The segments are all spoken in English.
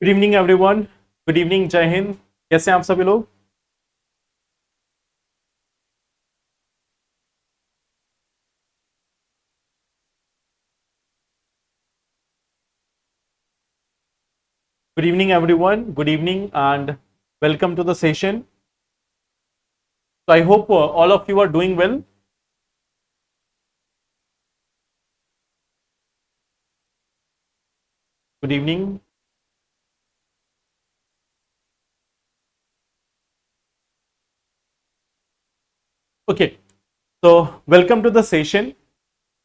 Good evening everyone. Good evening, जय हिंद। कैसे हैं आप सभी लोग? Good evening everyone, good evening and welcome to the session. So I hope all of you are doing well. Good evening. Okay, so welcome to the session.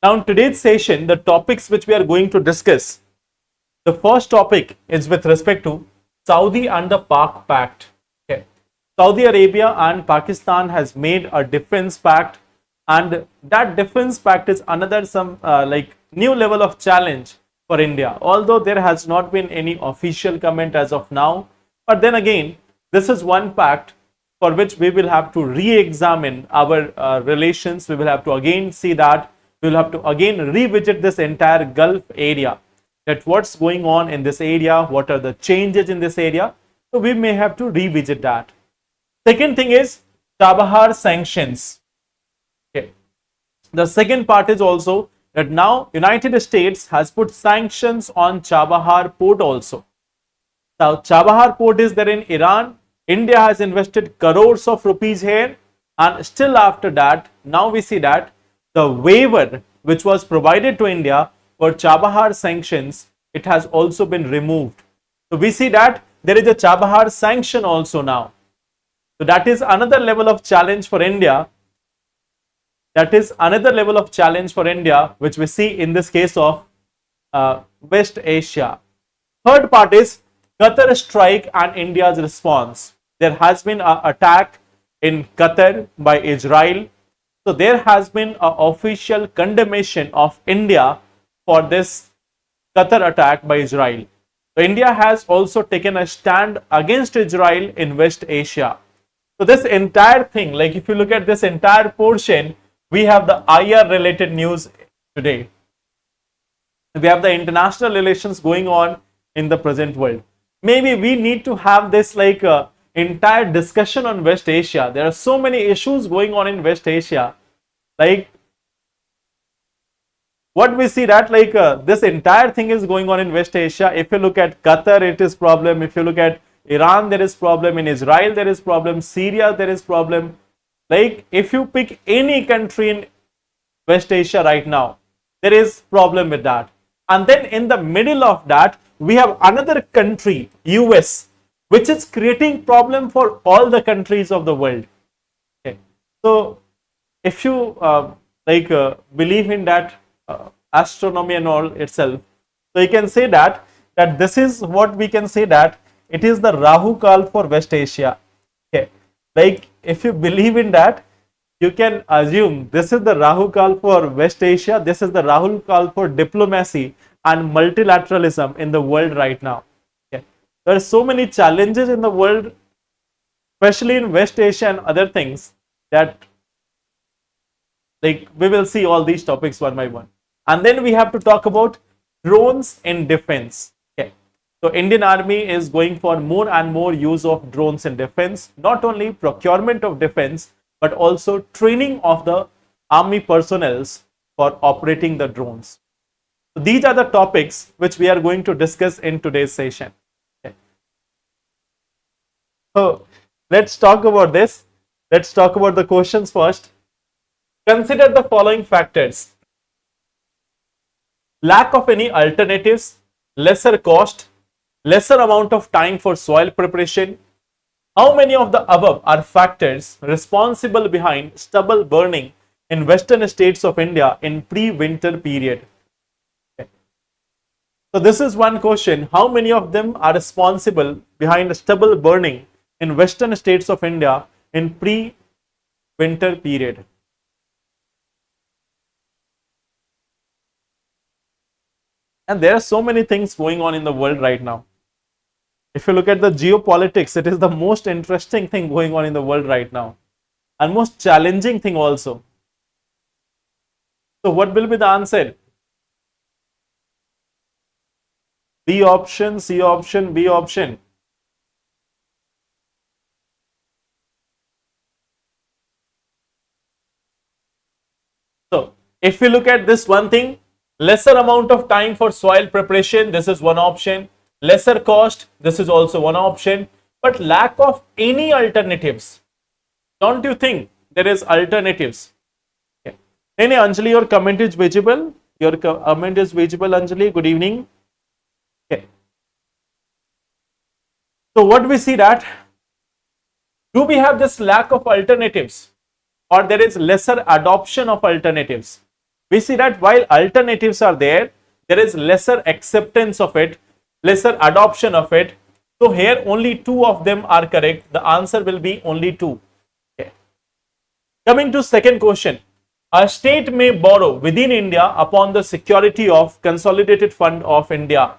Now in today's session, the topics which we are going to discuss, the first topic is with respect to Saudi and the Pak pact. Okay. Saudi Arabia and Pakistan has made a defense pact, and that defense pact is another some like new level of challenge for India. Although there has not been any official comment as of now, but then again, this is one pact for which we will have to re-examine our relations. We will have to again see that we will have to again revisit this entire Gulf area, that what's going on in this area, what are the changes in this area. So we may have to revisit that. Second thing is Chabahar sanctions. Okay. The second part is also that now United States has put sanctions on Chabahar port also. Now Chabahar port is there in Iran. India has invested crores of rupees here, and still after that, now we see that the waiver which was provided to India for Chabahar sanctions, it has also been removed. So we see that there is a Chabahar sanction also now. So that is another level of challenge for India. That is another level of challenge for India, which we see in this case of West Asia. Third part is Qatar strike and India's response. There has been an attack in Qatar by Israel. So there has been an official condemnation of India for this Qatar attack by Israel. So India has also taken a stand against Israel in West Asia. So this entire thing, like if you look at this entire portion, we have the IR related news today. We have the international relations going on in the present world. Maybe we need to have this like entire discussion on West Asia. There are so many issues going on in West Asia. Like what we see that like this entire thing is going on in West Asia. If you look at Qatar, it is problem. If you look at Iran, there is problem. In Israel, there is problem. Syria, there is problem. Like if you pick any country in West Asia right now, there is problem with that. And then in the middle of that, we have another country, US, which is creating problem for all the countries of the world. Okay. So if you believe in that astronomy and all itself, so you can say that this is what we can say that it is the Rahu Kal for West Asia. Okay. Like if you believe in that, you can assume this is the Rahu Kal for West Asia. This is the Rahu Kal for diplomacy and multilateralism in the world right now. Okay. There are so many challenges in the world, especially in West Asia and other things, that like we will see all these topics one by one. And then we have to talk about drones in defense. Okay. So Indian Army is going for more and more use of drones in defense, not only procurement of defense, but also training of the army personnel for operating the drones. So these are the topics which we are going to discuss in today's session. Okay. So let's talk about this. Let's talk about the questions first. Consider the following factors: lack of any alternatives, lesser cost, lesser amount of time for soil preparation. How many of the above are factors responsible behind stubble burning in western states of India in pre-winter period? Okay. So this is one question. How many of them are responsible behind stubble burning in western states of India in pre-winter period? And there are so many things going on in the world right now. If you look at the geopolitics, it is the most interesting thing going on in the world right now, and most challenging thing also. So what will be the answer? B option, C option, B option. So if we look at this one thing, lesser amount of time for soil preparation, this is one option. Lesser cost, this is also one option. But lack of any alternatives. Don't you think there is alternatives? Okay. Any Anjali, your comment is visible. Your comment is visible, Anjali. Good evening. Okay. So what we see that, do we have this lack of alternatives or there is lesser adoption of alternatives? We see that while alternatives are there, there is lesser acceptance of it, lesser adoption of it. So here only two of them are correct. The answer will be only two. Okay. Coming to second question. A state may borrow within India upon the security of Consolidated Fund of India.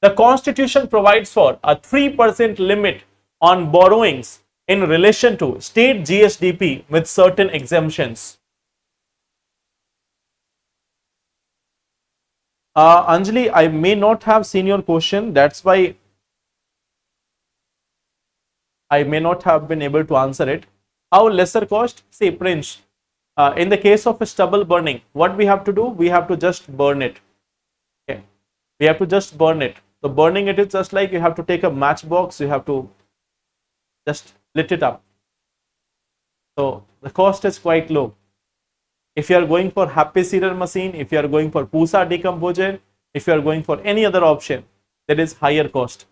The Constitution provides for a 3% limit on borrowings in relation to state GSDP with certain exemptions. Anjali, I may not have seen your question. That's why I may not have been able to answer it. How lesser cost? Say, Prince, in the case of a stubble burning, what we have to do? We have to just burn it. Okay. We have to just burn it. So burning it is just like you have to take a matchbox, you have to just lit it up. So the cost is quite low. If you are going for happy seeder machine, if you are going for Pusa decomposer, if you are going for any other option, there is higher cost.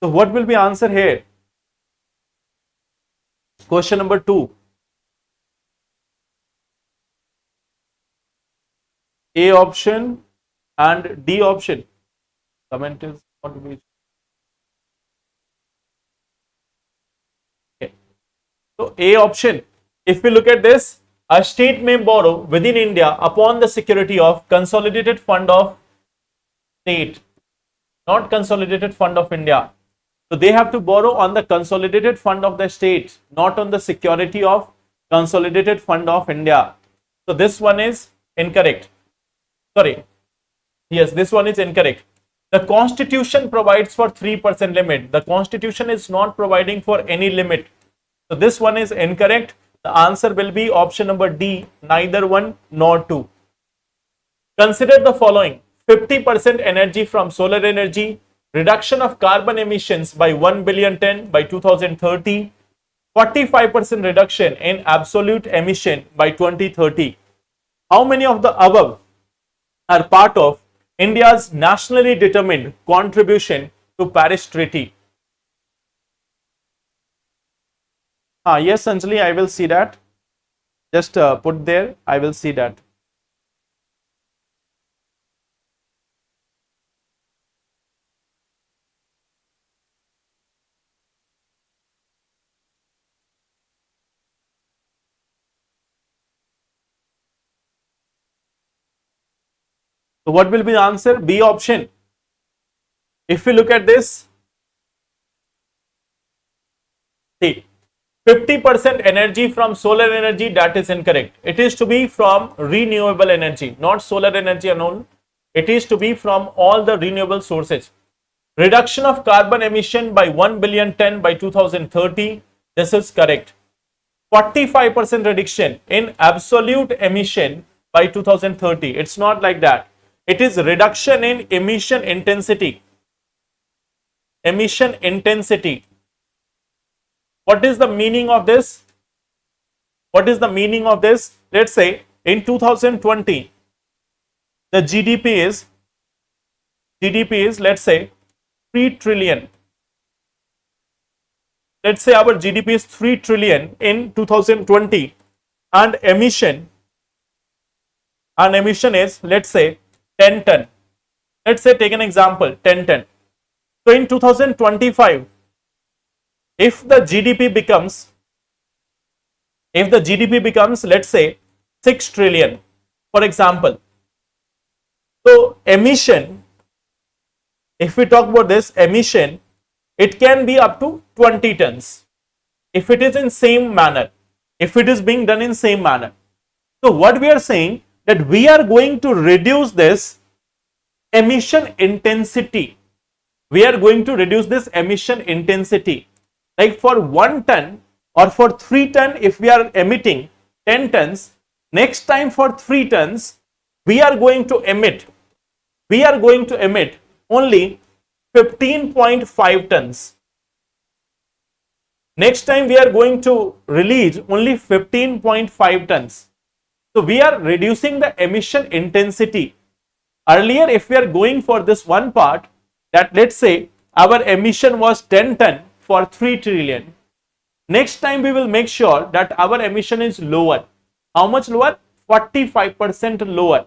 So what will be answer here? Question number 2. A option and D option. Comment is not to be. Okay. So A option. If we look at this, a state may borrow within India upon the security of Consolidated Fund of State, not Consolidated Fund of India. So they have to borrow on the Consolidated Fund of the state, not on the security of Consolidated Fund of India. So this one is incorrect. Sorry. Yes, this one is incorrect. The Constitution provides for 3% limit. The Constitution is not providing for any limit. So this one is incorrect. The answer will be option number D, neither one nor two. Consider the following: 50% energy from solar energy, reduction of carbon emissions by 1 billion ton by 2030, 45% reduction in absolute emission by 2030. How many of the above are part of India's nationally determined contribution to Paris Treaty? Yes, Anjali, I will see that. Just put there, I will see that. So what will be the answer? B option. If we look at this, see, 50% energy from solar energy, that is incorrect. It is to be from renewable energy, not solar energy alone. It is to be from all the renewable sources. Reduction of carbon emission by 1 billion ton by 2030. This is correct. 45% reduction in absolute emission by 2030. It's not like that. It is reduction in emission intensity. Emission intensity. What is the meaning of this? What is the meaning of this? Let's say in 2020, the GDP is let's say 3 trillion. Let's say our GDP is 3 trillion in 2020 and emission is let's say 10 ton. Let's say take an example 10 ton. So in 2025, if the GDP becomes let's say 6 trillion, for example, so emission, if we talk about this emission, it can be up to 20 tons. if it is in same manner, if it is being done in same manner. So what we are saying, that we are going to reduce this emission intensity. We are going to reduce this emission intensity. Like for 1 ton or for 3 ton, if we are emitting 10 tons, next time for 3 tons, we are going to emit only 15.5 tons. Next time we are going to release only 15.5 tons. So we are reducing the emission intensity. Earlier, if we are going for this one part, that let's say our emission was 10 ton for 3 trillion. Next time we will make sure that our emission is lower. How much lower? 45% lower.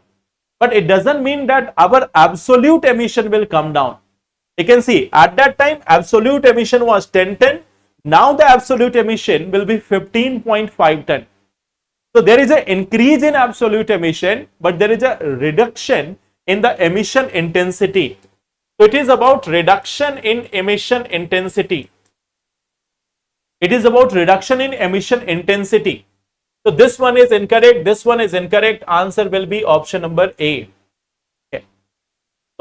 But it doesn't mean that our absolute emission will come down. You can see at that time absolute emission was 10 ton. Now the absolute emission will be 15.5 ton. So there is an increase in absolute emission, but there is a reduction in the emission intensity. So it is about reduction in emission intensity. It is about reduction in emission intensity. So this one is incorrect. This one is incorrect. Answer will be option number A. Okay.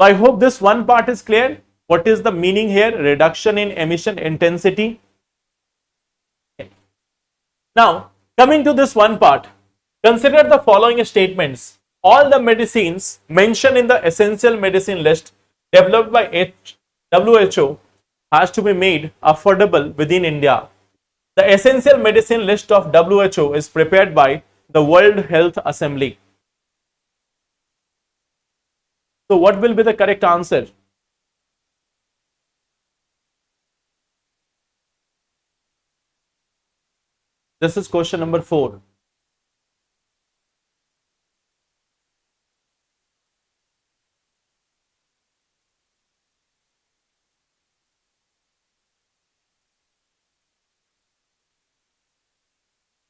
So I hope this one part is clear. What is the meaning here? Reduction in emission intensity. Okay. Now coming to this one part, consider the following statements. All the medicines mentioned in the essential medicine list developed by WHO has to be made affordable within India. The essential medicine list of WHO is prepared by the World Health Assembly. So what will be the correct answer? This is question number 4.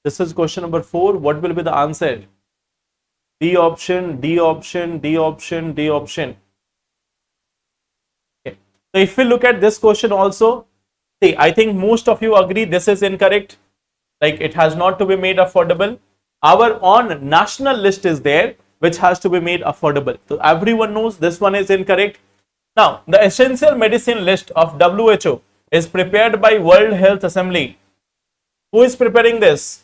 This is question number 4. What will be the answer? D option, D option, D option, D option. Okay. So if we look at this question also, see, I think most of you agree this is incorrect. Like it has not to be made affordable. Our own national list is there, which has to be made affordable. So everyone knows this one is incorrect. Now, the essential medicine list of WHO is prepared by World Health Assembly. Who is preparing this?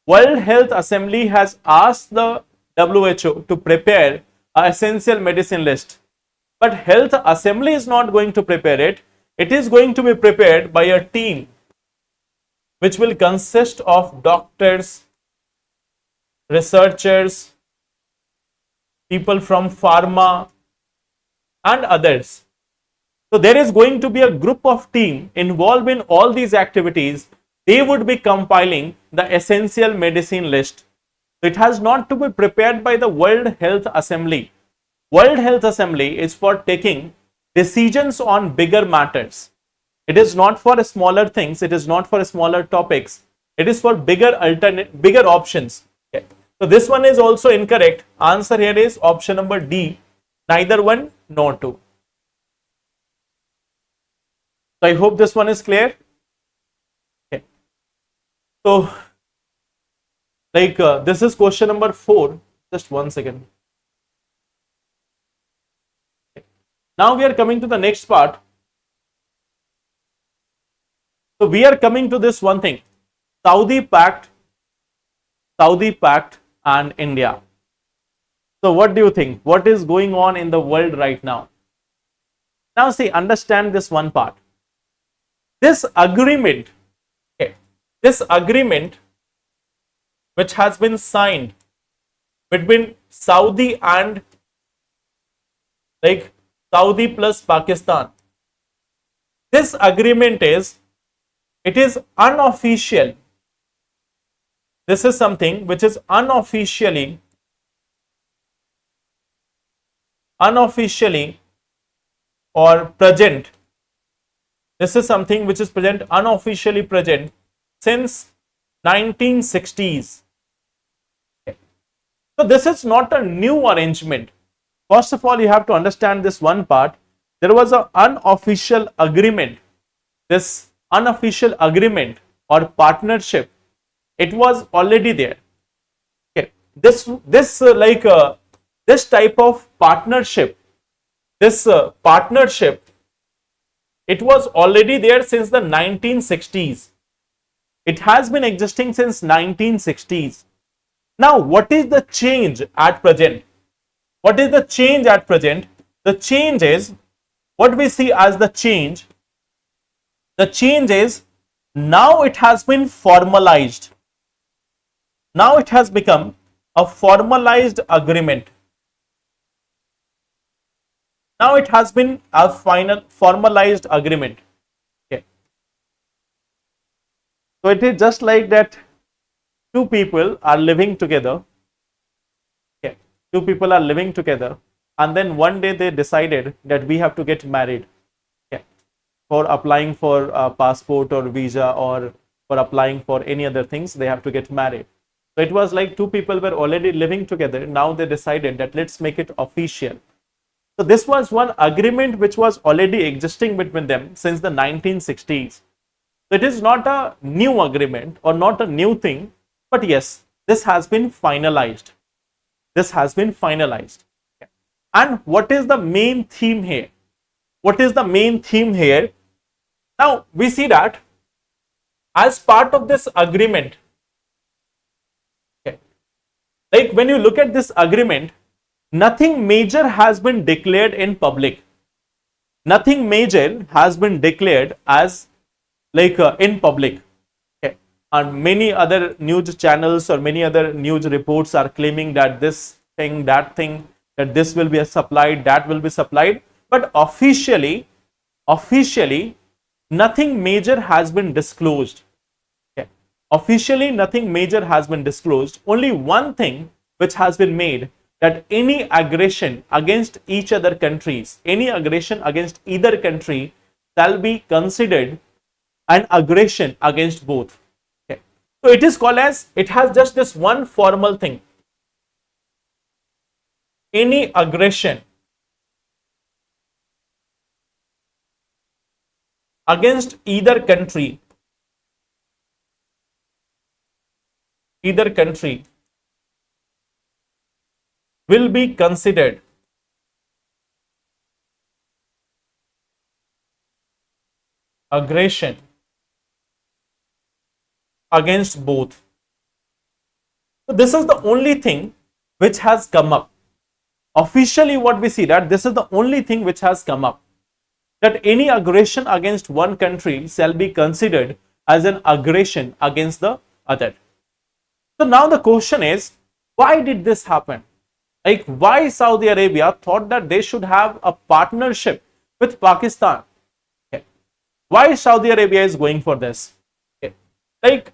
World Health Assembly has asked the WHO to prepare an essential medicine list. But Health Assembly is not going to prepare it. It is going to be prepared by a team which will consist of doctors, researchers, people from pharma and others. So there is going to be a group of team involved in all these activities. They would be compiling the essential medicine list. So it has not to be prepared by the World Health Assembly. World Health Assembly is for taking decisions on bigger matters. It is not for smaller things. It is not for smaller topics. It is for bigger options. Okay. So this one is also incorrect. Answer here is option number D. Neither one nor two. So I hope this one is clear. Okay. So like this is question number 4. Just 1 second. Okay. Now we are coming to the next part. So we are coming to this one thing, Saudi pact and India. So what do you think? What is going on in the world right now? Now see, understand this one part. This agreement, okay, this agreement which has been signed between Saudi and like Saudi plus Pakistan. This agreement is, it is unofficial. This is something which is unofficially or present. This is something which is present, unofficially present since 1960s. Okay. So this is not a new arrangement. First of all, you have to understand this one part. There was an unofficial agreement. This unofficial agreement or partnership, it was already there. Okay, this type of partnership, it was already there since the 1960s. It has been existing since 1960s. Now, what is the change at present? What is the change at present? The change is, what we see as the change is now it has been formalized. Now it has become a formalized agreement. Now it has been a final formalized agreement. Okay. So it is just like that two people are living together. Okay. Two people are living together, and then one day they decided that we have to get married. Okay. For applying for a passport or visa, or for applying for any other things, they have to get married. So it was like two people were already living together. Now they decided that let's make it official. So this was one agreement which was already existing between them since the 1960s. So it is not a new agreement or not a new thing, but yes, this has been finalized. This has been finalized. And what is the main theme here? What is the main theme here? Now we see that as part of this agreement, like when you look at this agreement, nothing major has been declared in public. Nothing major has been declared as in public. Okay. And many other news channels or many other news reports are claiming that this thing, that thing, that this will be supplied, that will be supplied. But officially, nothing major has been disclosed. Okay. Officially, nothing major has been disclosed. Only one thing which has been made, that any aggression against each other countries, any aggression against either country shall be considered an aggression against both. Okay. So it is called as, it has just this one formal thing. Any aggression against either country will be considered aggression against both. So this is the only thing which has come up. Officially, what we see, that this is the only thing which has come up, that any aggression against one country shall be considered as an aggression against the other. So now the question is, why did this happen? Like, why Saudi Arabia thought that they should have a partnership with Pakistan? Okay. Why Saudi Arabia is going for this? Okay. Like,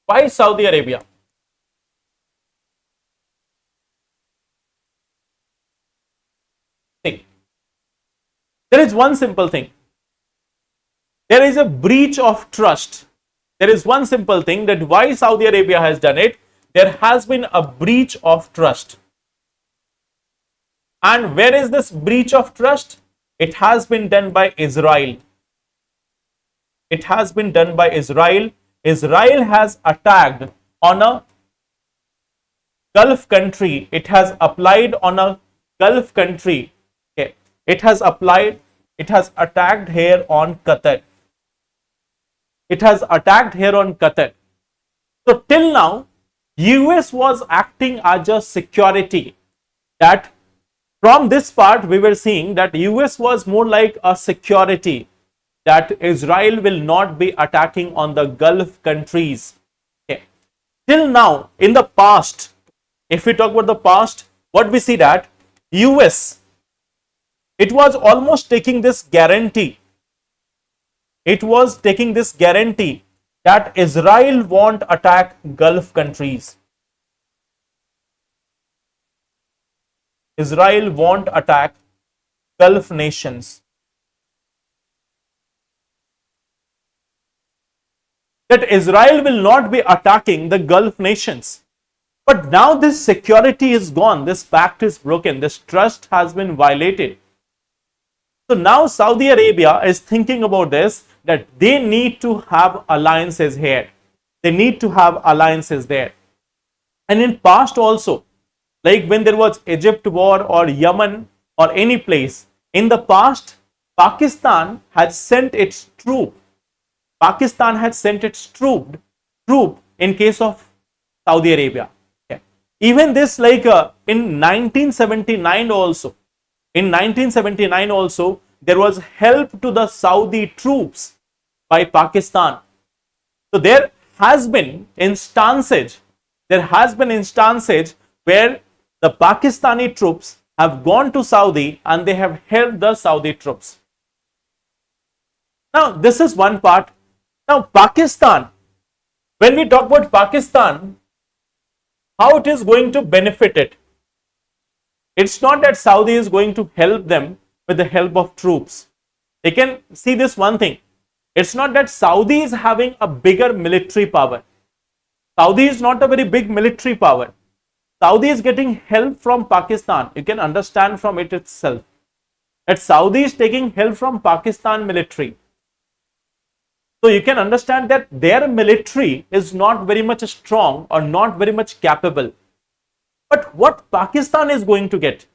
why Saudi Arabia? See, there is one simple thing. There is a breach of trust. There is one simple thing, that why Saudi Arabia has done it. There has been a breach of trust. And where is this breach of trust? It has been done by Israel. It has been done by Israel. Israel has attacked on a Gulf country. It has applied on a Gulf country. Okay. It has attacked here on Qatar. It has attacked here on Qatar. So till now, US was acting as a security. That from this part, we were seeing that US was more like a security, that Israel will not be attacking on the Gulf countries. Okay. Till now, in the past, if we talk about the past, what we see, that US, it was almost taking this guarantee. It was taking this guarantee that Israel won't attack Gulf countries. Israel won't attack Gulf nations. That Israel will not be attacking the Gulf nations. But now this security is gone. This pact is broken. This trust has been violated. So now Saudi Arabia is thinking about this, that they need to have alliances here. They need to have alliances there. And in past also, like when there was Egypt war or Yemen or any place, in the past, Pakistan had sent its troop. Pakistan had sent its troop in case of Saudi Arabia. Okay. Even this, like in 1979 also, there was help to the Saudi troops by Pakistan. So there has been instances where the Pakistani troops have gone to Saudi and they have helped the Saudi troops. Now, this is one part. Now, Pakistan, when we talk about Pakistan, how it is going to benefit it? It's not that Saudi is going to help them with the help of troops. They can see this one thing. It's not that Saudi is having a bigger military power. Saudi is not a very big military power. Saudi is getting help from Pakistan. You can understand from it itself that Saudi is taking help from Pakistan military. So you can understand that their military is not very much strong or not very much capable. But what Pakistan is going to get?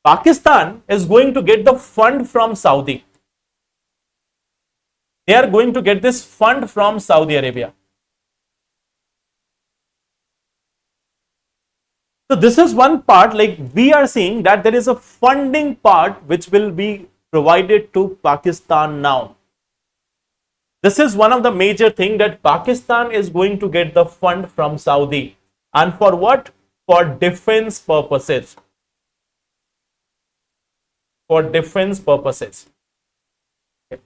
Pakistan is going to get the fund from Saudi. They are going to get this fund from Saudi Arabia. So this is one part, like we are seeing that there is a funding part which will be provided to Pakistan now. This is one of the major things that Pakistan is going to get the fund from Saudi. And for what? For defense purposes. For defense purposes. Okay.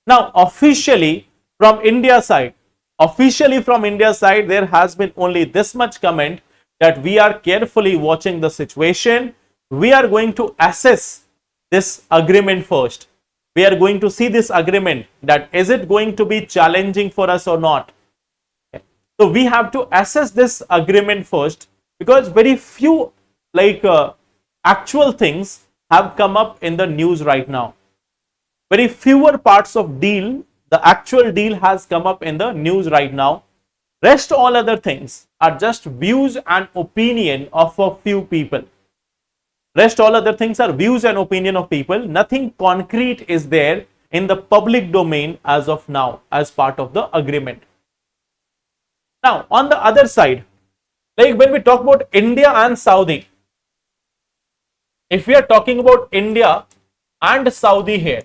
Now, officially from India's side, there has been only this much comment that we are carefully watching the situation. We are going to assess this agreement first. We are going to see this agreement, that is it going to be challenging for us or not. Okay. So we have to assess this agreement first, because very few actual things have come up in the news right now. Very fewer parts of deal, the actual deal has come up in the news right now. Rest all other things are just views and opinion of a few people. Rest all other things are views and opinion of people. Nothing concrete is there in the public domain as of now as part of the agreement. Now, on the other side, like when we talk about India and Saudi, if we are talking about India and Saudi here,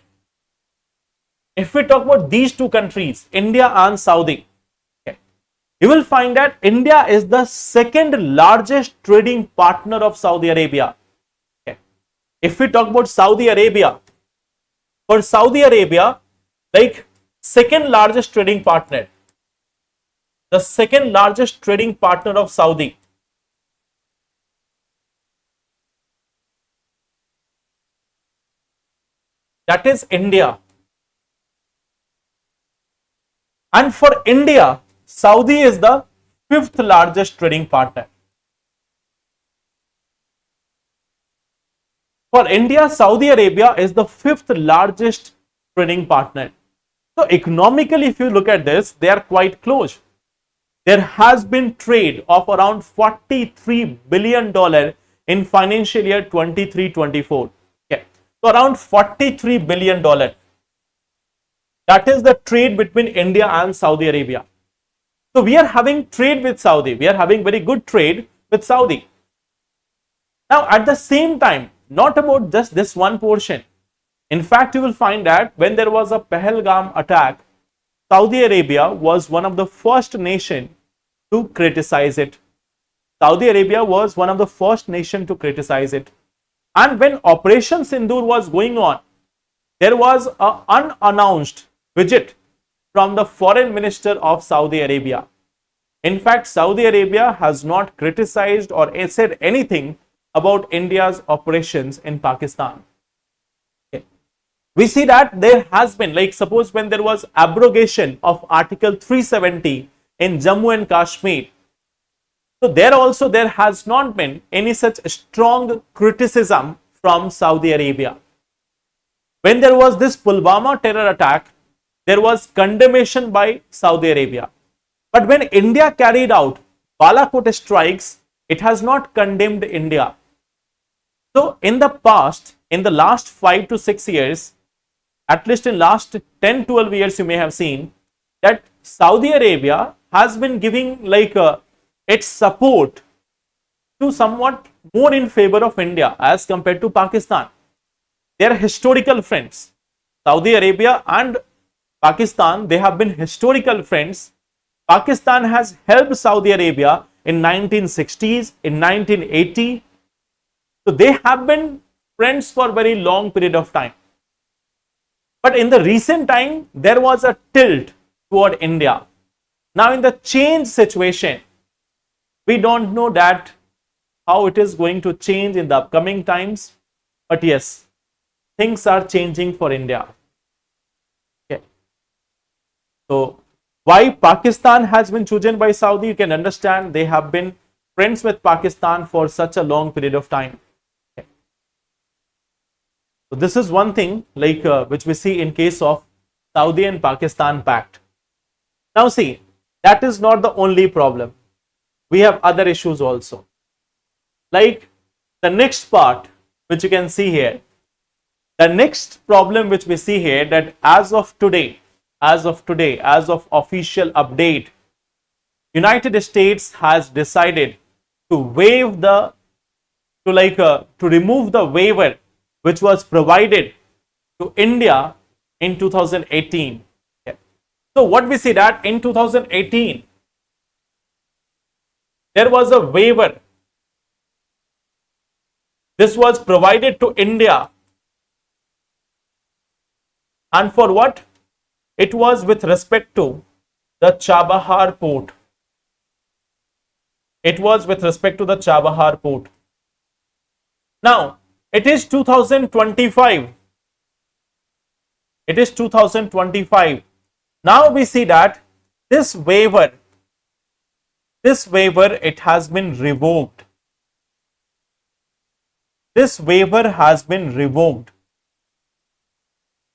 if we talk about these two countries, India and Saudi, you will find that India is the second largest trading partner of Saudi Arabia. If we talk about Saudi Arabia, for Saudi Arabia, like second largest trading partner, the second largest trading partner of Saudi, that is India. And for India, Saudi is the fifth largest trading partner. For India, Saudi Arabia is the fifth largest trading partner. So economically, if you look at this, they are quite close. There has been trade of around $43 billion in financial year 23-24. Okay. So around $43 billion. That is the trade between India and Saudi Arabia. So we are having trade with Saudi. We are having very good trade with Saudi. Now at the same time, not about just this one portion. In fact, you will find that when there was a Pahalgam attack, Saudi Arabia was one of the first nation to criticize it. Saudi Arabia was one of the first nation to criticize it. And when Operation Sindoor was going on, there was an unannounced visit from the foreign minister of Saudi Arabia. In fact, Saudi Arabia has not criticized or said anything about India's operations in Pakistan. Okay. We see that there has been, like suppose when there was abrogation of Article 370 in Jammu and Kashmir, so there also there has not been any such strong criticism from Saudi Arabia. When there was this Pulwama terror attack, there was condemnation by Saudi Arabia. But when India carried out Balakot strikes, it has not condemned India. So in the past, in the last 5 to 6 years, at least in last 10-12 years, you may have seen that Saudi Arabia has been giving like its support to somewhat more in favor of India as compared to Pakistan. They are historical friends. Saudi Arabia and Pakistan, they have been historical friends. Pakistan has helped Saudi Arabia in 1960s, in 1980. So they have been friends for a very long period of time. But in the recent time, there was a tilt toward India. Now in the change situation, we don't know that how it is going to change in the upcoming times. But yes, things are changing for India. Okay. So why Pakistan has been chosen by Saudi, you can understand they have been friends with Pakistan for such a long period of time. Okay. So this is one thing like which we see in case of Saudi and Pakistan pact. Now see, that is not the only problem. We have other issues also. Like the next part which you can see here. The next problem which we see here, that as of today, as of official update, United States has decided to waive the, to remove the waiver which was provided to India in 2018. Okay. So what we see that in 2018, there was a waiver. This was provided to India. And for what? It was with respect to the Chabahar port. It was with respect to the Chabahar port. Now, it is 2025. It is 2025. Now we see that this waiver, it has been revoked. This waiver has been revoked.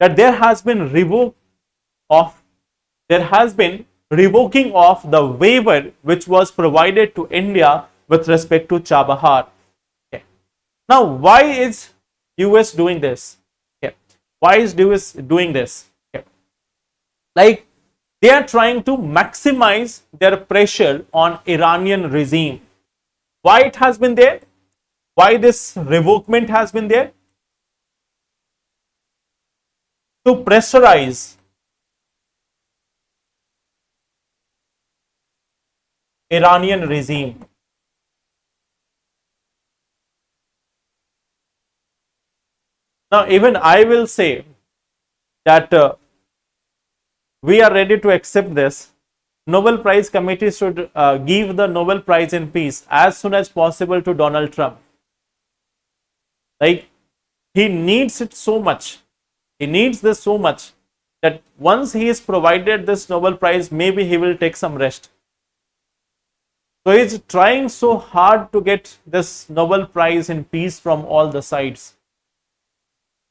That there has been revoking of the waiver which was provided to India with respect to Chabahar. Okay. Now, why is US doing this? Okay. Why is US doing this? Okay. Like they are trying to maximize their pressure on Iranian regime. Why it has been there? Why this revokement has been there? To pressurize Iranian regime. Now, even I will say that we are ready to accept this. Nobel Prize Committee should give the Nobel Prize in Peace as soon as possible to Donald Trump. Like, he needs it so much. He needs this so much that once he is provided this Nobel Prize, maybe he will take some rest. So he is trying so hard to get this Nobel Prize in Peace from all the sides.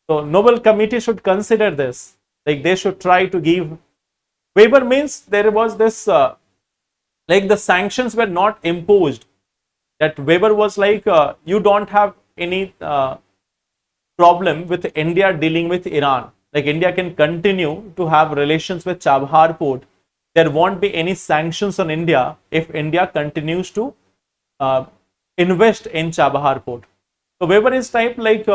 So Nobel Committee should consider this. Like they should try to give waiver. Means there was this like the sanctions were not imposed. That waiver was like you don't have any problem with India dealing with Iran. Like India can continue to have relations with Chabahar port. There won't be any sanctions on India if India continues to invest in Chabahar port. So waiver is type like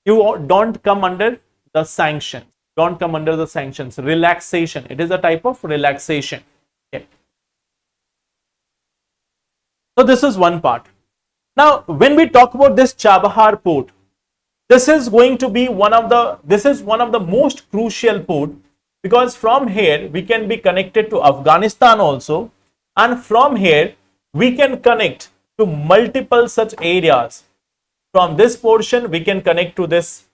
you don't come under the sanctions. Don't come under the sanctions. Relaxation. It is a type of relaxation. Okay. So this is one part. Now, when we talk about this Chabahar port, this is going to be one of the most crucial port, because from here we can be connected to Afghanistan also, and from here we can connect to multiple such areas. From this portion we can connect to this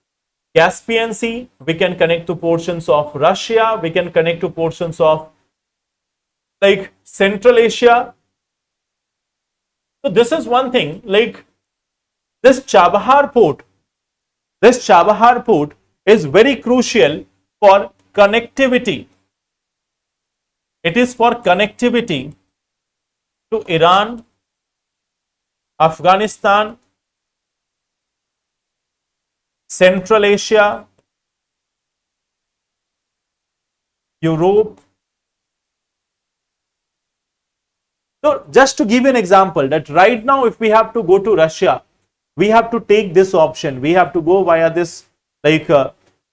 Caspian Sea, we can connect to portions of Russia, we can connect to portions of like Central Asia. So this is one thing, like this Chabahar port is very crucial for connectivity. It is for connectivity to Iran, Afghanistan, Central Asia, Europe. So just to give you an example, that right now if we have to go to Russia, we have to take this option. We have to go via this, like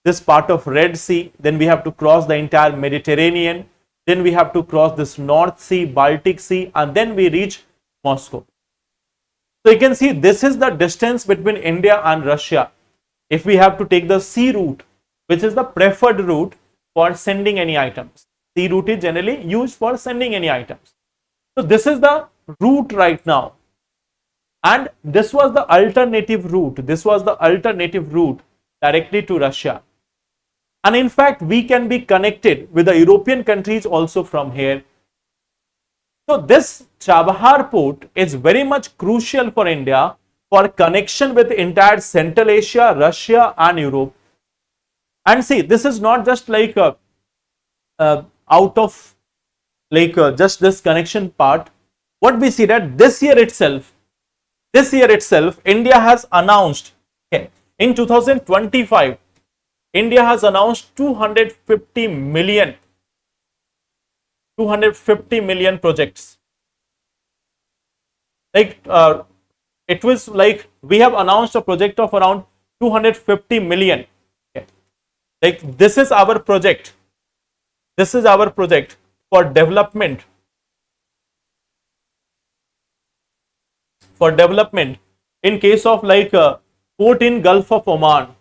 this part of Red Sea, then we have to cross the entire Mediterranean, then we have to cross this North Sea, Baltic Sea, and then we reach Moscow. So you can see this is the distance between India and Russia. If we have to take the sea route, which is the preferred route for sending any items. Sea route is generally used for sending any items. So this is the route right now. And this was the alternative route. This was the alternative route directly to Russia. And in fact, we can be connected with the European countries also from here. So this Chabahar port is very much crucial for India for connection with entire Central Asia, Russia and Europe. And see, this is not just like out of like just this connection part. What we see that this year itself, India has announced, okay, in 2025, India has announced 250 million projects. Like it was like we have announced a project of around 250 million. Okay. Like this is our project. This is our project for development. For development in case of like port in Gulf of Oman.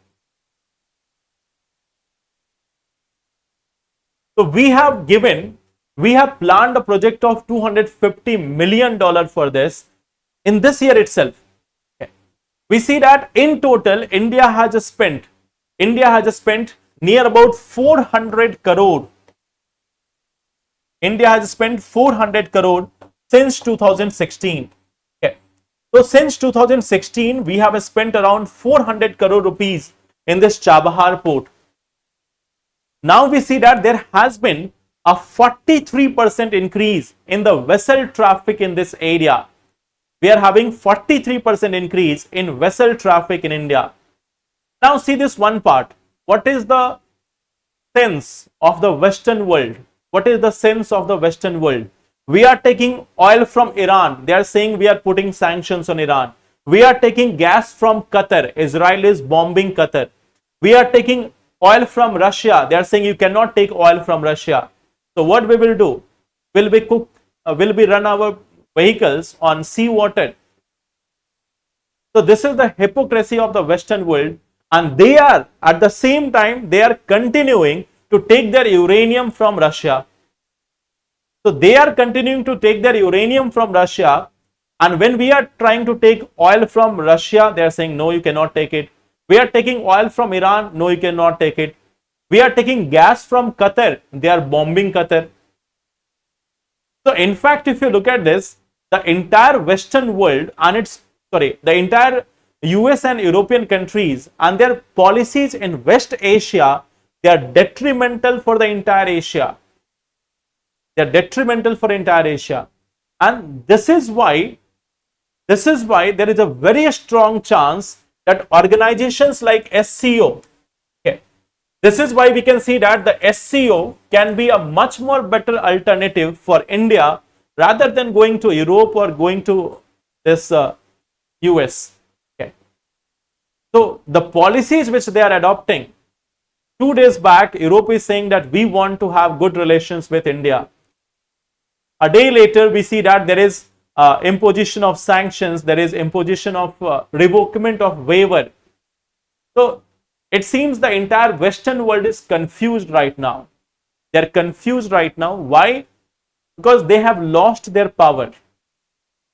So we have planned a project of $250 million for this in this year itself. Okay. We see that in total India has spent near about 400 crore. India has spent 400 crore since 2016. Okay. So since 2016 we have spent around 400 crore rupees in this Chabahar port. Now we see that there has been a 43% increase in the vessel traffic in this area. We are having 43% increase in vessel traffic in India. Now see this one part. What is the sense of the Western world? What is the sense of the Western world? We are taking oil from Iran. They are saying we are putting sanctions on Iran. We are taking gas from Qatar. Israel is bombing Qatar. We are taking oil from Russia. They are saying you cannot take oil from Russia. So what we will do? Will we run our vehicles on sea water? So this is the hypocrisy of the Western world, and they are at the same time they are continuing to take their uranium from Russia. So they are continuing to take their uranium from Russia, and when we are trying to take oil from Russia, they are saying no, you cannot take it. We are taking oil from Iran, no, you cannot take it. We are taking gas from Qatar, they are bombing Qatar. So in fact, if you look at this, the entire Western world and the entire US and European countries and their policies in West Asia, they are detrimental for the entire Asia. They are detrimental for entire Asia. And this is why there is a very strong chance that organizations like SCO, okay, this is why we can see that the SCO can be a much more better alternative for India rather than going to Europe or going to this US. Okay. So the policies which they are adopting, 2 days back, Europe is saying that we want to have good relations with India. A day later, we see that there is imposition of sanctions, there is imposition of revokement of waiver. So it seems the entire Western world is confused right now. They are confused right now. Why? Because they have lost their power.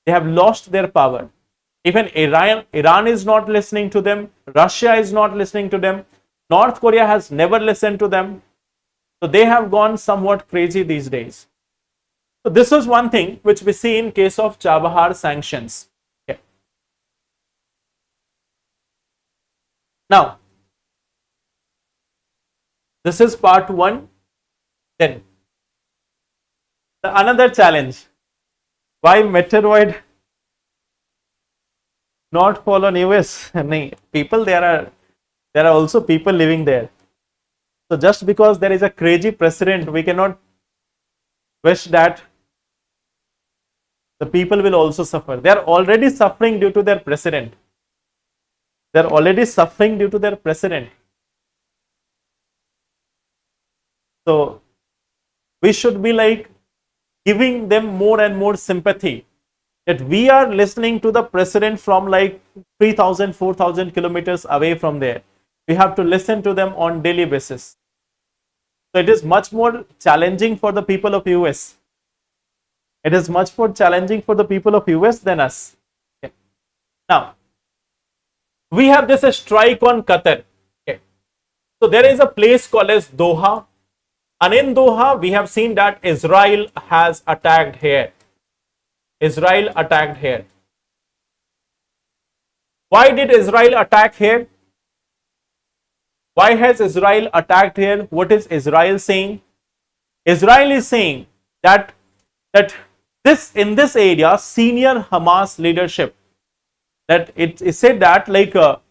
They have lost their power. Even Iran is not listening to them. Russia is not listening to them. North Korea has never listened to them. So they have gone somewhat crazy these days. So this is one thing which we see in case of Chabahar sanctions. Okay. Now, This is part 1. Then another challenge. Why meteoroid not fall on US? People, there are also people living there. So just because there is a crazy precedent, we cannot wish that the people will also suffer. They are already suffering due to their precedent. They are already suffering due to their precedent. So we should be like giving them more and more sympathy, that we are listening to the precedent from like 3,000, 4,000 kilometers away from there. We have to listen to them on daily basis. So it is much more challenging for the people of US. It is much more challenging for the people of US than us. Okay. Now, we have this strike on Qatar. Okay. So there is a place called as Doha. And in Doha, we have seen that Israel has attacked here. Israel attacked here. Why did Israel attack here? Why has Israel attacked here? What is Israel saying? Israel is saying that in this area, senior Hamas leadership, that it is said that like the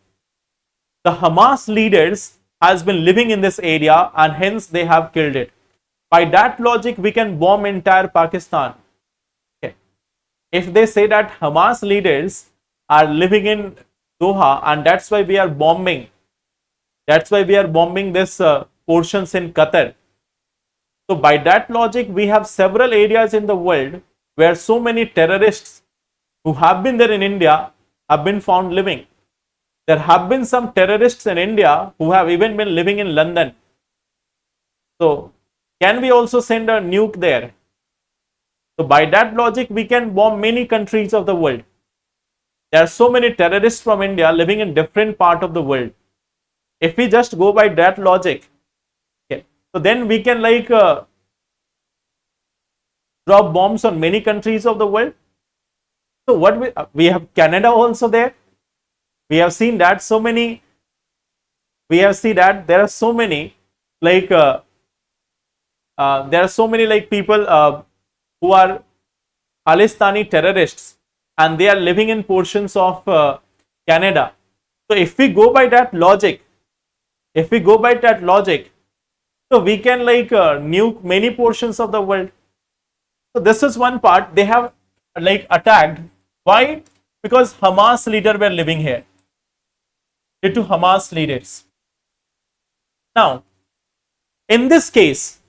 Hamas leaders has been living in this area and hence they have killed it. By that logic, we can bomb entire Pakistan. Okay. If they say that Hamas leaders are living in Doha and that's why we are bombing, this portions in Qatar. So by that logic, we have several areas in the world where so many terrorists who have been there in India have been found living. There have been some terrorists in India who have even been living in London. So can we also send a nuke there? So by that logic, we can bomb many countries of the world. There are so many terrorists from India living in different part of the world. If we just go by that logic, okay, so then we can like drop bombs on many countries of the world. So what we have Canada also there. We have seen that so many. We have seen that there are so many like people who are Khalistani terrorists and they are living in portions of Canada. So if we go by that logic, so we can like nuke many portions of the world. So this is one part. They have like attacked. Why? Because Hamas leader were living here. Due to Hamas leaders. Now, in this case,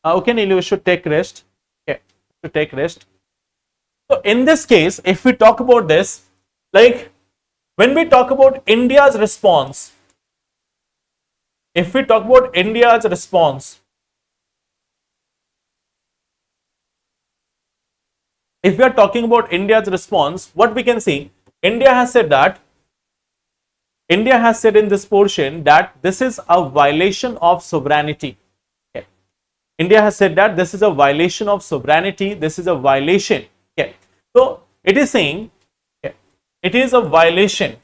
okay, Neil, you should take rest. Okay, to take rest. So in this case, if we talk about this, like when we talk about India's response, if we are talking about India's response, what we can see, India has said in this portion that this is a violation of sovereignty. Okay. India has said that this is a violation of sovereignty. This is a violation. Okay. So it is saying, okay, it is a violation.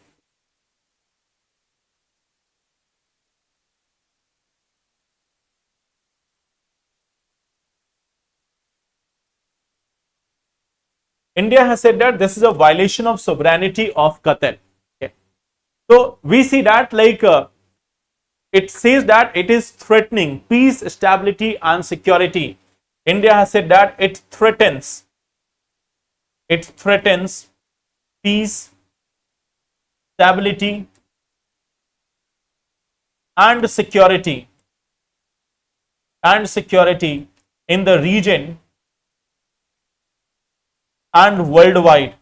India has said that this is a violation of sovereignty of Qatar. Okay. So we see that like it says that it is threatening peace, stability and security. India has said that it threatens peace, stability and security in the region and worldwide.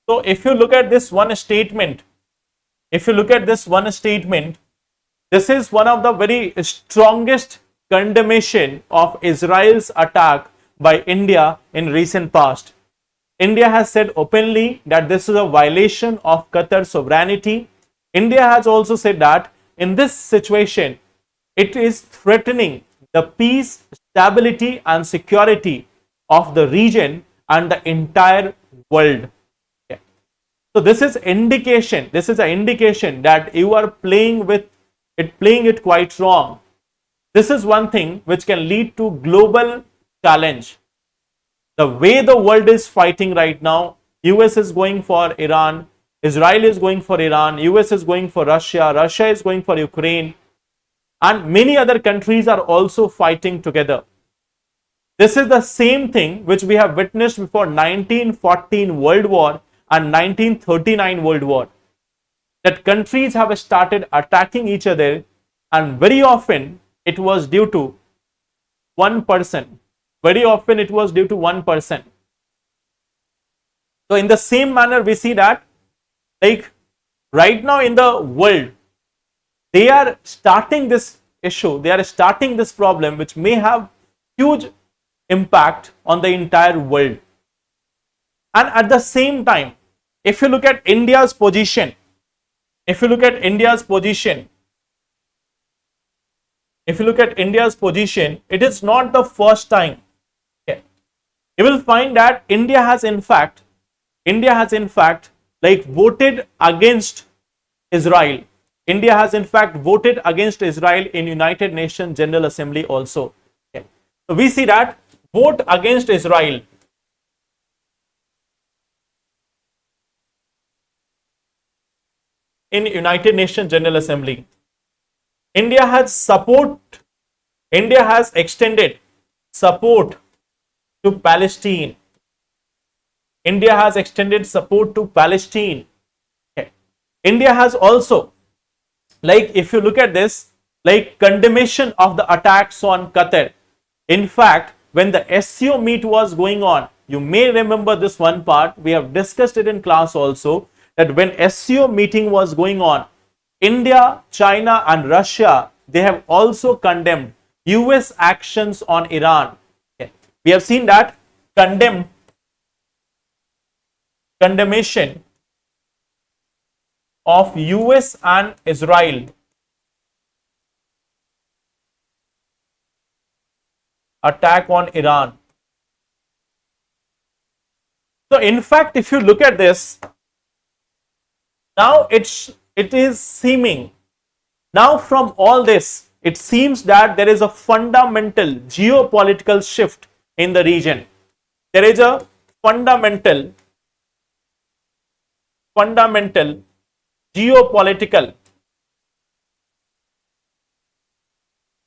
So if you look at this one statement, this is one of the very strongest condemnation of Israel's attack by India in recent past. India has said openly that this is a violation of Qatar's sovereignty. India has also said that in this situation, it is threatening the peace, stability and security of the region and the entire world. Okay. So this is indication, this is an indication that you are playing it quite wrong. This is one thing which can lead to global challenge. The way the world is fighting right now, US is going for Iran, Israel is going for Iran, US is going for Russia, Russia is going for Ukraine, and many other countries are also fighting together. This is the same thing which we have witnessed before 1914 World War and 1939 World War. That countries have started attacking each other, and very often it was due to one person. Very often it was due to one person. So in the same manner, we see that like right now in the world, they are starting this issue, they are starting this problem which may have huge impact on the entire world. And at the same time, if you look at India's position, if you look at India's position, it is not the first time. Okay. You will find that India has in fact like voted against Israel. India has in fact voted against Israel in United Nations General Assembly also. Okay. So we see that vote against Israel. In United Nations General Assembly, India has extended support to Palestine. India has extended support to Palestine. Okay. India has also, like if you look at this, like condemnation of the attacks on Qatar. In fact, when the SCO meet was going on, you may remember this one part, we have discussed it in class also, that when SCO meeting was going on, India, China and Russia, they have also condemned US actions on Iran. Okay. We have seen that condemnation of US and Israel attack on Iran. So in fact, if you look at this, now it is seeming, now from all this, it seems that there is a fundamental geopolitical shift in the region. There is a fundamental geopolitical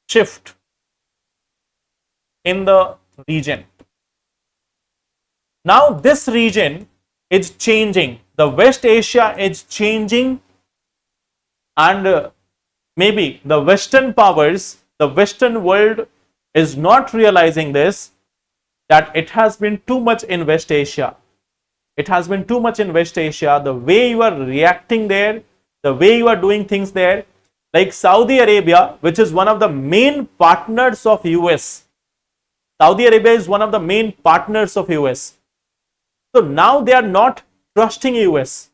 shift in the region. Now this region is changing. The West Asia is changing, and maybe the Western powers, the Western world is not realizing this, that it has been too much in West Asia. It has been too much in West Asia. The way you are reacting there, the way you are doing things there, like Saudi Arabia, which is one of the main partners of US. Saudi Arabia is one of the main partners of US. So now they are not trusting US.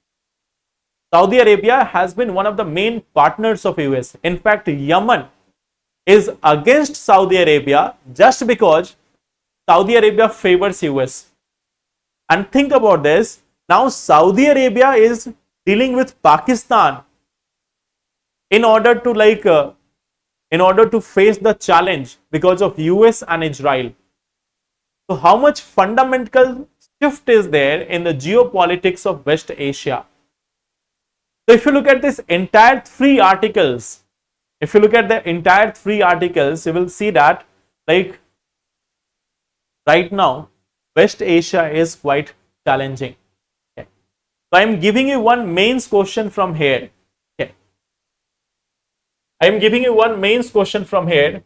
Saudi Arabia has been one of the main partners of US. In fact, Yemen is against Saudi Arabia just because Saudi Arabia favors US. And think about this, now Saudi Arabia is dealing with Pakistan in order to face the challenge because of US and Israel. So how much fundamental shift is there in the geopolitics of West Asia? So if you look at this entire three articles, you will see that like right now West Asia is quite challenging. Okay. So I am giving you one mains question from here. Okay. I am giving you one mains question from here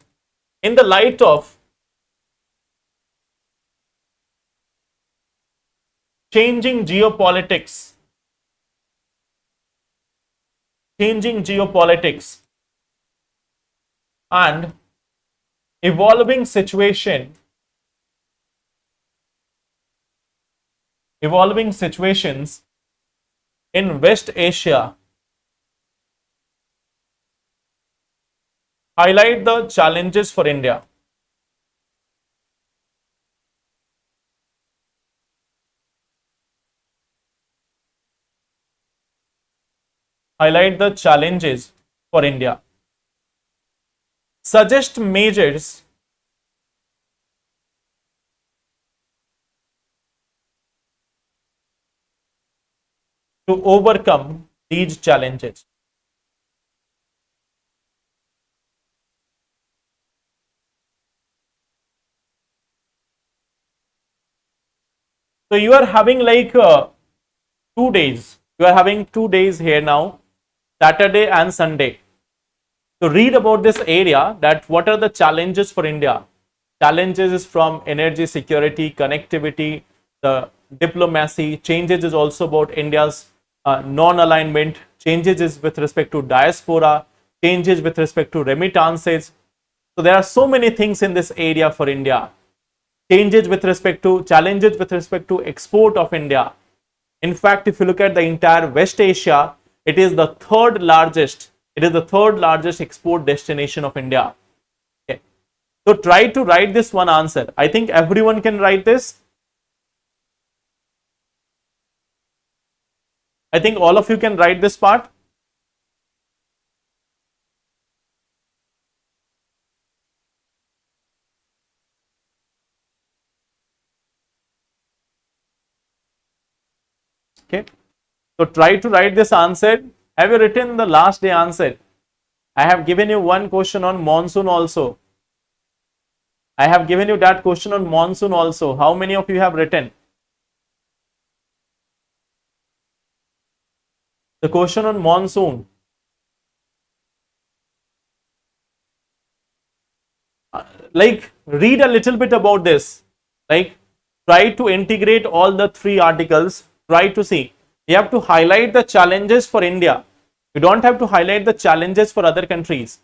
in the light of changing geopolitics and evolving situations in West Asia. Highlight the challenges for India. highlight the challenges for India. Suggest measures to overcome these challenges. So you are having like 2 days. You are having 2 days here now, Saturday and Sunday, to read about this area, that what are the challenges for India. Challenges is from energy security, connectivity, the diplomacy. Changes is also about India's non-alignment. Changes is with respect to diaspora. Changes with respect to remittances. So there are so many things in this area for India. Changes with respect to challenges with respect to export of India. In fact, if you look at the entire West Asia, it is the third largest. It is the third largest export destination of India. Okay. So try to write this one answer. I think everyone can write this. I think all of you can write this part. Okay. So try to write this answer. Have you written the last day answer? I have given you one question on monsoon also. I have given you that question on monsoon also. How many of you have written? The question on monsoon. Like, read a little bit about this. Like, try to integrate all the three articles. Try to see. You have to highlight the challenges for India. You don't have to highlight the challenges for other countries.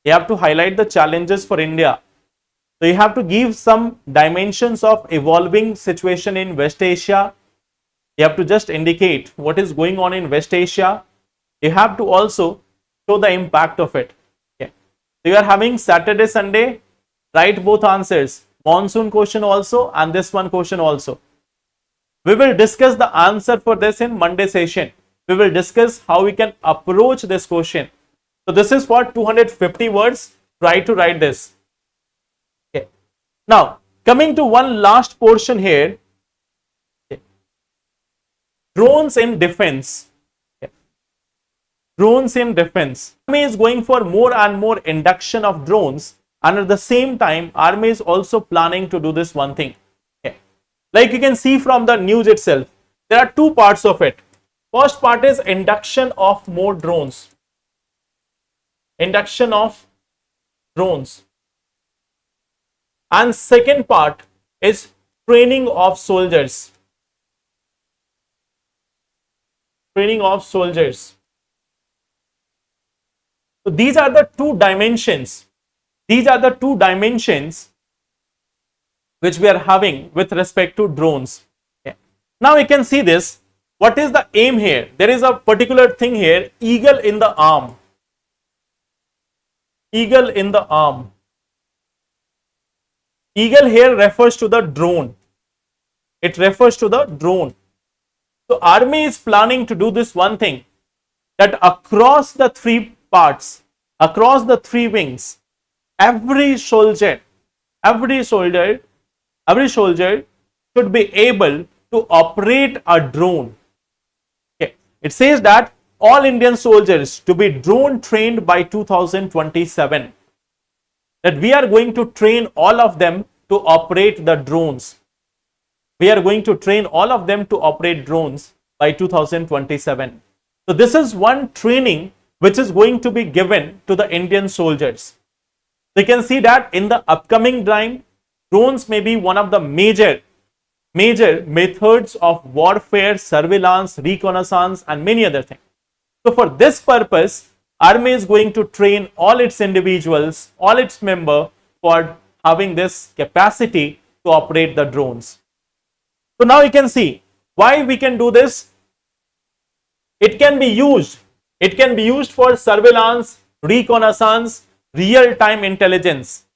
You have to highlight the challenges for India. So you have to give some dimensions of evolving situation in West Asia. You have to just indicate what is going on in West Asia. You have to also show the impact of it. Okay. So you are having Saturday, Sunday, write both answers. Monsoon question also and this one question also. We will discuss the answer for this in Monday session. We will discuss how we can approach this question. So this is for 250 words. Try to write this. Okay. Now, coming to one last portion here. Okay. Drones in defense. Okay. Drones in defense. Army is going for more and more induction of drones, and at the same time, Army is also planning to do this one thing. Okay. Like you can see from the news itself, there are two parts of it. First part is induction of more drones. Induction of drones. And second part is training of soldiers. Training of soldiers. So these are the two dimensions. These are the two dimensions which we are having with respect to drones. Okay. Now we can see this. What is the aim here? There is a particular thing here, eagle in the arm. Eagle in the arm. Eagle here refers to the drone. It refers to the drone. So Army is planning to do this one thing, that across the three parts, across the three wings, every soldier should be able to operate a drone. Okay. It says that all Indian soldiers to be drone trained by 2027. That we are going to train all of them to operate the drones. We are going to train all of them to operate drones by 2027. So this is one training which is going to be given to the Indian soldiers. So you can see that in the upcoming time, drones may be one of the major methods of warfare, surveillance, reconnaissance, and many other things. So for this purpose, Army is going to train all its individuals, all its members for having this capacity to operate the drones. So now you can see why we can do this. It can be used for surveillance, reconnaissance, real-time intelligence.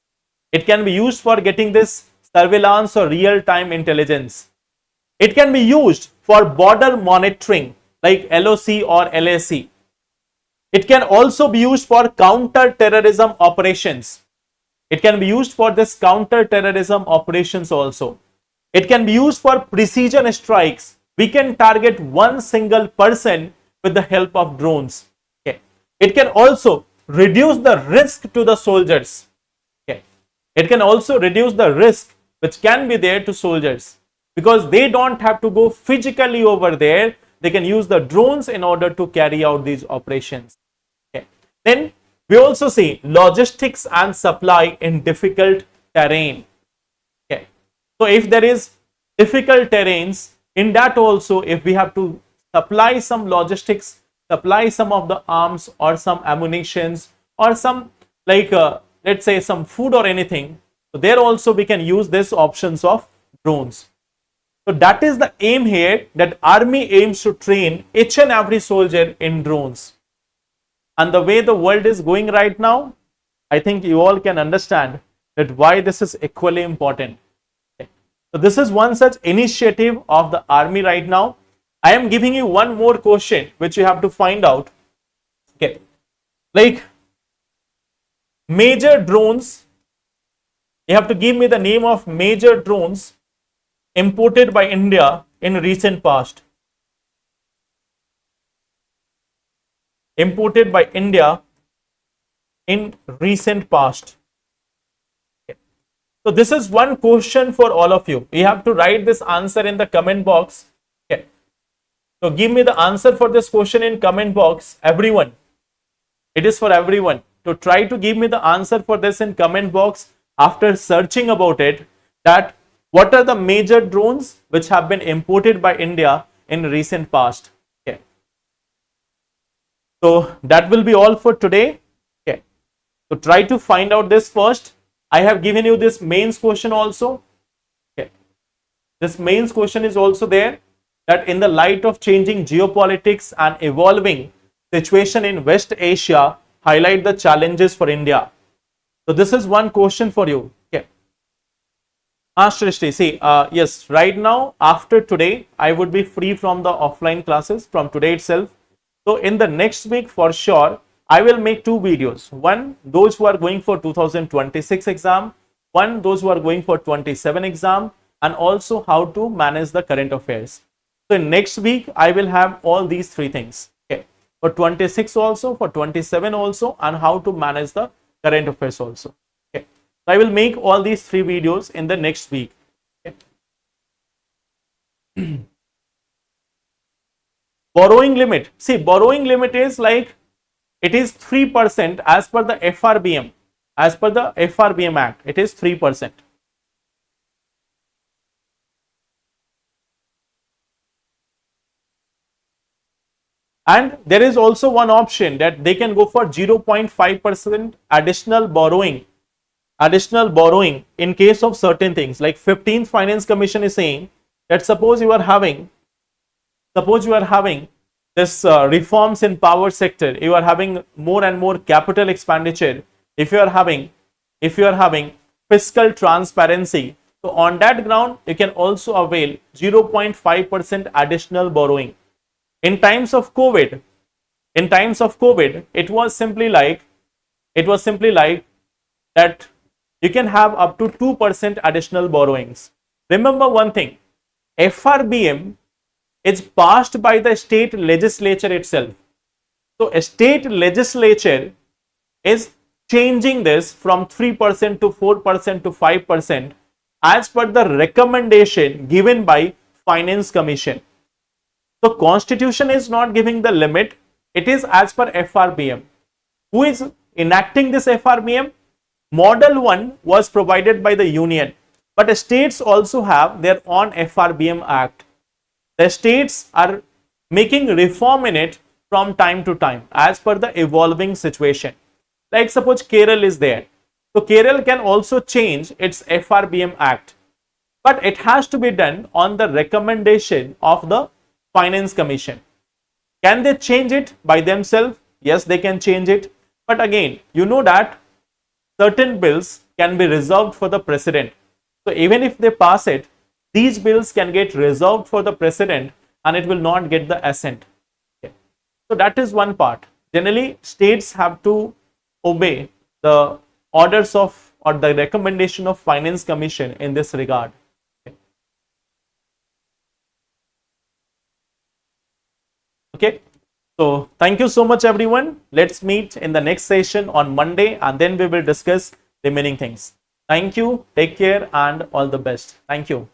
It can be used for getting this surveillance or real-time intelligence. It can be used for border monitoring like LOC or LAC. It can also be used for counter-terrorism operations. It can be used for this counter-terrorism operations also. It can be used for precision strikes. We can target one single person with the help of drones. Okay. It can also reduce the risk to the soldiers. Okay. It can also reduce the risk which can be there to soldiers, because they don't have to go physically over there. They can use the drones in order to carry out these operations. Okay. Then we also see logistics and supply in difficult terrain. Okay. So if there is difficult terrains, in that also, if we have to supply some logistics, supply some of the arms or some ammunitions or some let's say some food or anything, so there also we can use this options of drones. So that is the aim here, that army aims to train each and every soldier in drones. And the way the world is going right now, I think you all can understand that why this is equally important. Okay. So this is one such initiative of the army right now. I am giving you one more question which you have to find out. Okay, like major drones, you have to give me the name of major drones imported by India in recent past. Imported by India in recent past. Okay. So this is one question for all of you. You have to write this answer in the comment box. Okay. So give me the answer for this question in comment box, everyone. It is for everyone. To try to give me the answer for this in comment box after searching about it, that what are the major drones which have been imported by India in recent past. Okay. So that will be all for today. Okay. So try to find out this first. I have given you this mains question also. Okay. This mains question is also there, that in the light of changing geopolitics and evolving situation in West Asia, highlight the challenges for India. So this is one question for you. Okay. Shrishti, see, yes, right now after today, I would be free from the offline classes from today itself. So in the next week for sure, I will make two videos. One, those who are going for 2026 exam. One, those who are going for 27 exam, and also how to manage the current affairs. So in next week, I will have all these three things. Okay. For 26 also, for 27 also, and how to manage the current affairs also. Okay. So I will make all these three videos in the next week. Okay. Borrowing limit. See, borrowing limit is like, it is 3% as per the FRBM. As per the FRBM Act, it is 3%. And there is also one option that they can go for 0.5% additional borrowing in case of certain things. Like 15th Finance Commission is saying that suppose you are having this reforms in power sector, you are having more and more capital expenditure, if you are having fiscal transparency, so on that ground you can also avail 0.5% additional borrowing. In times of COVID, it was simply like that you can have up to 2% additional borrowings. Remember one thing, FRBM is passed by the state legislature itself. So a state legislature is changing this from 3% to 4% to 5% as per the recommendation given by Finance Commission. So Constitution is not giving the limit, it is as per FRBM. Who is enacting this FRBM? Model 1 was provided by the Union, but states also have their own FRBM Act. The states are making reform in it from time to time as per the evolving situation. Like suppose Kerala is there. So Kerala can also change its FRBM Act, but it has to be done on the recommendation of the Finance Commission. Can they change it by themselves? Yes, they can change it. But again, you know that certain bills can be reserved for the president. So even if they pass it, these bills can get reserved for the president and it will not get the assent. Okay. So that is one part. Generally, states have to obey the orders of or the recommendation of Finance Commission in this regard. Okay. So thank you so much, everyone. Let's meet in the next session on Monday, and then we will discuss remaining things. Thank you. Take care and all the best. Thank you.